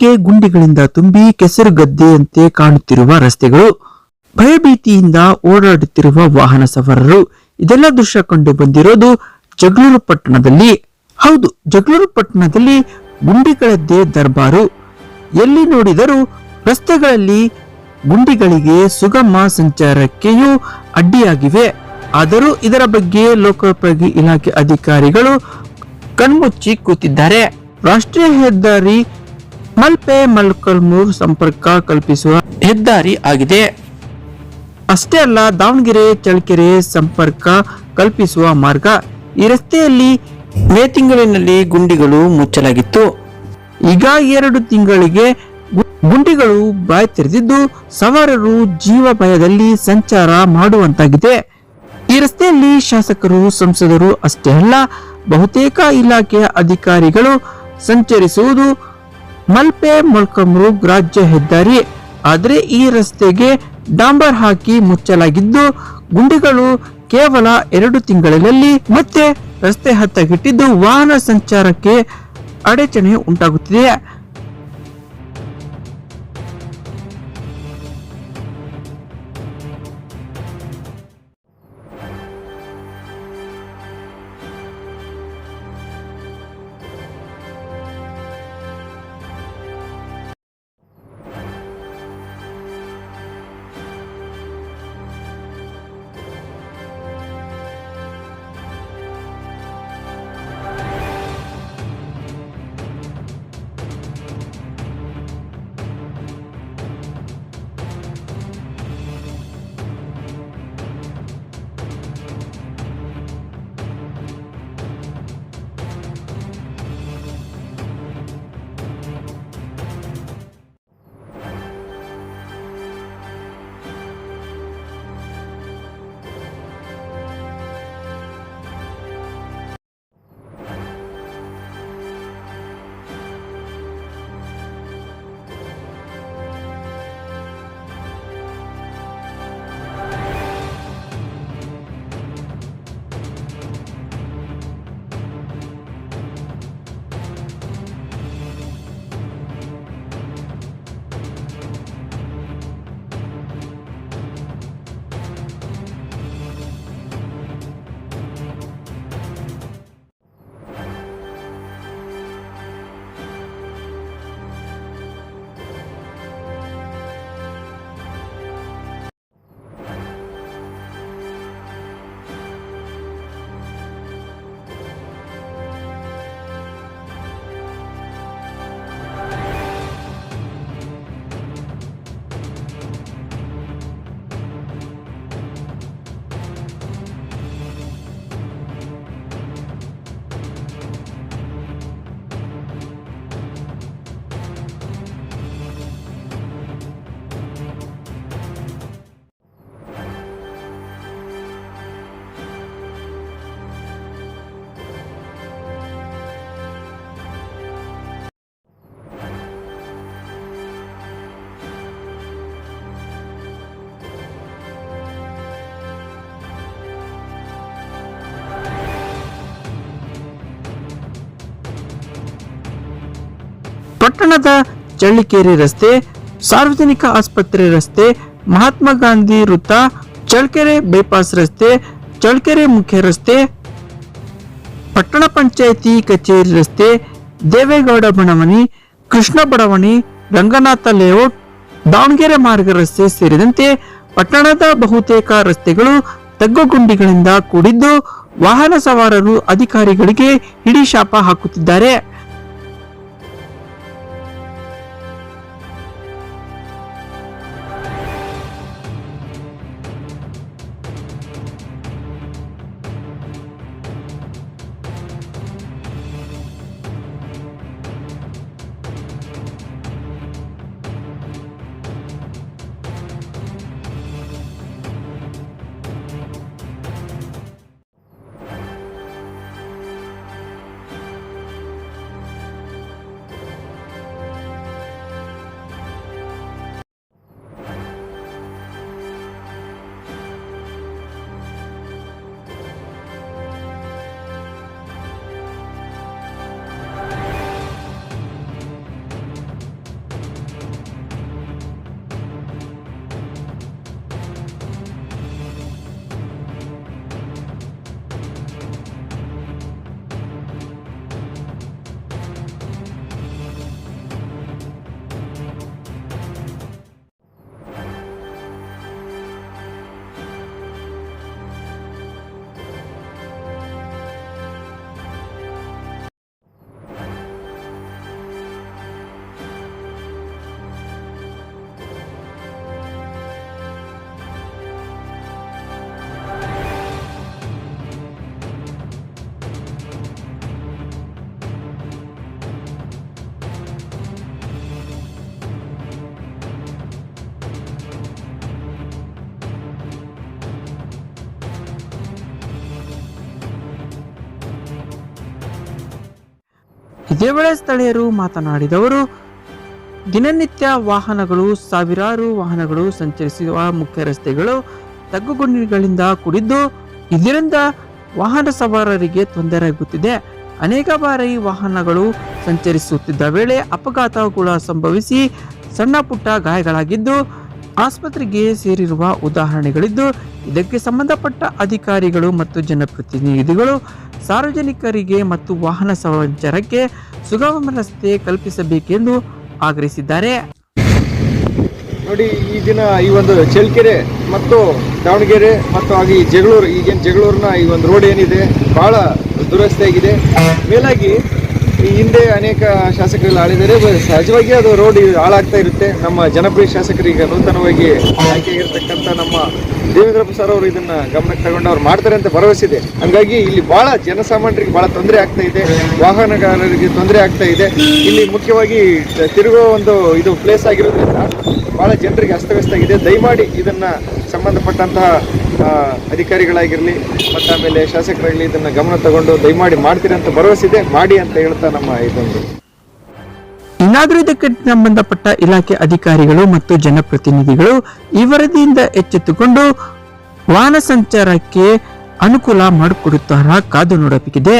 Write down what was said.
ಕಣ್ಣಿಗೆ ಗುಂಡಿಗಳಿಂದ ತುಂಬಿ ಕೆಸರು ಗದ್ದೆಯಂತೆ ಕಾಣುತ್ತಿರುವ ರಸ್ತೆಗಳು, ಭಯಭೀತಿಯಿಂದ ಓಡಾಡುತ್ತಿರುವ ವಾಹನ ಸವಾರರು, ಇದೆಲ್ಲ ದೃಶ್ಯ ಕಂಡು ಬಂದಿರೋದು ಜಗಳೂರು ಪಟ್ಟಣದಲ್ಲಿ. ಹೌದು, ಜಗಳೂರು ಪಟ್ಟಣದಲ್ಲಿ ಗುಂಡಿಗಳದ್ದೇ ದರ್ಬಾರು. ಎಲ್ಲಿ ನೋಡಿದರೂ ರಸ್ತೆಗಳಲ್ಲಿ ಗುಂಡಿಗಳಿಗೆ ಸುಗಮ ಸಂಚಾರಕ್ಕೆಯೂ ಅಡ್ಡಿಯಾಗಿವೆ. ಆದರೂ ಇದರ ಬಗ್ಗೆ ಲೋಕೋಪಯೋಗಿ ಇಲಾಖೆ ಅಧಿಕಾರಿಗಳು ಕಣ್ಮುಚ್ಚಿ ಕೂತಿದ್ದಾರೆ. ರಾಷ್ಟ್ರೀಯ ಹೆದ್ದಾರಿ ಮಲ್ಪೆ ಮೊಳಕಾಲ್ಮೂರು ಸಂಪರ್ಕ ಕಲ್ಪಿಸುವ ಹೆದ್ದಾರಿ ಆಗಿದೆ. ಅಷ್ಟೇ ಅಲ್ಲ, ದಾವಣಗೆರೆ ಚಳ್ಳಕೆರೆ ಸಂಪರ್ಕ ಕಲ್ಪಿಸುವ ಮಾರ್ಗ. ಈ ರಸ್ತೆಯಲ್ಲಿ ಮೇ ತಿಂಗಳಿನಲ್ಲಿ ಗುಂಡಿಗಳು ಮುಚ್ಚಲಾಗಿತ್ತು. ಈಗ 2 ತಿಂಗಳಿಗೆ ಗುಂಡಿಗಳು ಬಾಯಿ ತೆರೆದಿದ್ದು ಸವಾರರು ಜೀವ ಭಯದಲ್ಲಿ ಸಂಚಾರ ಮಾಡುವಂತಾಗಿದೆ. ಈ ರಸ್ತೆಯಲ್ಲಿ ಶಾಸಕರು, ಸಂಸದರು ಅಷ್ಟೇ ಅಲ್ಲ, ಬಹುತೇಕ ಇಲಾಖೆಯ ಅಧಿಕಾರಿಗಳು ಸಂಚರಿಸುವುದು ಮಲ್ಪೆ ಮೊಳಕಾಲ್ಮೂರು ರಾಜ್ಯ ಹೆದ್ದಾರಿ. ಆದರೆ ಈ ರಸ್ತೆಗೆ ಡಾಂಬರ್ ಹಾಕಿ ಮುಚ್ಚಲಾಗಿದ್ದು ಗುಂಡಿಗಳು ಕೇವಲ 2 ತಿಂಗಳಲ್ಲಿ ಮತ್ತೆ ರಸ್ತೆ ಹತ್ತಗಿಟ್ಟಿದ್ದು ವಾಹನ ಸಂಚಾರಕ್ಕೆ ಅಡಚಣೆ ಉಂಟಾಗುತ್ತಿದೆ. ಪಟ್ಟಣದ ಚಳ್ಳಕೆರೆ ರಸ್ತೆ, ಸಾರ್ವಜನಿಕ ಆಸ್ಪತ್ರೆ ರಸ್ತೆ, ಮಹಾತ್ಮ ಗಾಂಧಿ ವೃತ್ತ, ಚಳ್ಳಕೆರೆ ಬೈಪಾಸ್ ರಸ್ತೆ, ಚಳ್ಳಕೆರೆ ಮುಖ್ಯ ರಸ್ತೆ, ಪಟ್ಟಣ ಪಂಚಾಯಿತಿ ಕಚೇರಿ ರಸ್ತೆ, ದೇವೇಗೌಡ ಬಡಾವಣೆ, ಕೃಷ್ಣ ಬಡಾವಣೆ, ರಂಗನಾಥ ಲೇಔಟ್, ದಾವಣಗೆರೆ ಮಾರ್ಗ ರಸ್ತೆ ಸೇರಿದಂತೆ ಪಟ್ಟಣದ ಬಹುತೇಕ ರಸ್ತೆಗಳು ತಗ್ಗುಗುಂಡಿಗಳಿಂದ ಕೂಡಿದ್ದು ವಾಹನ ಸವಾರರು ಅಧಿಕಾರಿಗಳಿಗೆ ಹಿಡಿಶಾಪ ಹಾಕುತ್ತಿದ್ದಾರೆ. ಇದೇ ವೇಳೆ ಸ್ಥಳೀಯರು ಮಾತನಾಡಿದವರು, ದಿನನಿತ್ಯ ವಾಹನಗಳು, ಸಾವಿರಾರು ವಾಹನಗಳು ಸಂಚರಿಸುವ ಮುಖ್ಯ ರಸ್ತೆಗಳು ತಗ್ಗುಗುಂಡಿಗಳಿಂದ ಕೂಡಿದ್ದು, ಇದರಿಂದ ವಾಹನ ಸವಾರರಿಗೆ ತೊಂದರೆಯಾಗುತ್ತಿದೆ. ಅನೇಕ ಬಾರಿ ವಾಹನಗಳು ಸಂಚರಿಸುತ್ತಿದ್ದ ವೇಳೆ ಅಪಘಾತಗಳು ಸಂಭವಿಸಿ ಸಣ್ಣ ಪುಟ್ಟ ಗಾಯಗಳಾಗಿದ್ದು ಆಸ್ಪತ್ರೆಗೆ ಸೇರಿರುವ ಉದಾಹರಣೆಗಳಿದ್ದು, ಇದಕ್ಕೆ ಸಂಬಂಧಪಟ್ಟ ಅಧಿಕಾರಿಗಳು ಮತ್ತು ಜನಪ್ರತಿನಿಧಿಗಳು ಸಾರ್ವಜನಿಕರಿಗೆ ಮತ್ತು ವಾಹನ ಸಂಚಾರಕ್ಕೆ ಸುಗಮ ರಸ್ತೆ ಕಲ್ಪಿಸಬೇಕೆಂದು ಆಗ್ರಹಿಸಿದ್ದಾರೆ. ನೋಡಿ, ಈ ದಿನ ಈ ಒಂದು ಚಳ್ಳಕೆರೆ ಮತ್ತು ದಾವಣಗೆರೆ ಮತ್ತು ಹಾಗೆ ಈ ಜಗಳೂರು, ಈಗೇನು ಜಗಳೂರಿನ ಈ ಒಂದು ರೋಡ್ ಏನಿದೆ ಭಾಳ ದುರಸ್ತಿ ಆಗಿದೆ. ಮೇಲಾಗಿ ಈ ಹಿಂದೆ ಅನೇಕ ಶಾಸಕರಲ್ಲಿ ಆಳಿದರೆ ಸಹಜವಾಗಿ ಅದು ರೋಡ್ ಹಾಳಾಗ್ತಾ ಇರುತ್ತೆ. ನಮ್ಮ ಜನಪ್ರಿಯ ಶಾಸಕರಿಗೆ ನೂತನವಾಗಿ ಆಯ್ಕೆಯಾಗಿರ್ತಕ್ಕಂಥ ನಮ್ಮ ದೇವೇಂದ್ರ ಪ್ರಸಾದ್ ಅವರು ಇದನ್ನ ಗಮನಕ್ಕೆ ತಗೊಂಡು ಅವ್ರು ಮಾಡ್ತಾರೆ ಅಂತ ಭರವಸೆ ಇದೆ. ಹಂಗಾಗಿ ಇಲ್ಲಿ ಬಹಳ ಜನಸಾಮಾನ್ಯರಿಗೆ ಬಹಳ ತೊಂದರೆ ಆಗ್ತಾ ಇದೆ, ವಾಹನಗಾರರಿಗೆ ತೊಂದರೆ ಆಗ್ತಾ ಇದೆ. ಇಲ್ಲಿ ಮುಖ್ಯವಾಗಿ ತಿರುಗೋ ಒಂದು ಇದು ಪ್ಲೇಸ್ ಆಗಿರೋದ್ರಿಂದ ಬಹಳ ಜನರಿಗೆ ಅಸ್ತವ್ಯಸ್ತ ಆಗಿದೆ. ದಯಮಾಡಿ ಇದನ್ನ ಸಂಬಂಧಪಟ್ಟಂತಹ ಅಧಿಕಾರಿಗಳಾಗಿರಲಿ ಮತ್ತು ಆಮೇಲೆ ಶಾಸಕರಾಗಲಿ ಇದನ್ನ ಗಮನ ತಗೊಂಡು ದಯಮಾಡಿ ಮಾಡ್ತೀರಿ ಅಂತ ಭರವಸೆ ಇದೆ, ಮಾಡಿ ಅಂತ ಹೇಳ್ತಾ ನಮ್ಮ ಇದೊಂದು. ಇನ್ನಾದರೂ ಇದಕ್ಕೆ ಸಂಬಂಧಪಟ್ಟ ಇಲಾಖೆ ಅಧಿಕಾರಿಗಳು ಮತ್ತು ಜನಪ್ರತಿನಿಧಿಗಳು ಈ ವರದಿಯಿಂದ ಎಚ್ಚೆತ್ತುಕೊಂಡು ವಾಹನ ಸಂಚಾರಕ್ಕೆ ಅನುಕೂಲ ಮಾಡಿಕೊಡುತ್ತಾರಾ ಕಾದು ನೋಡಬೇಕಿದೆ.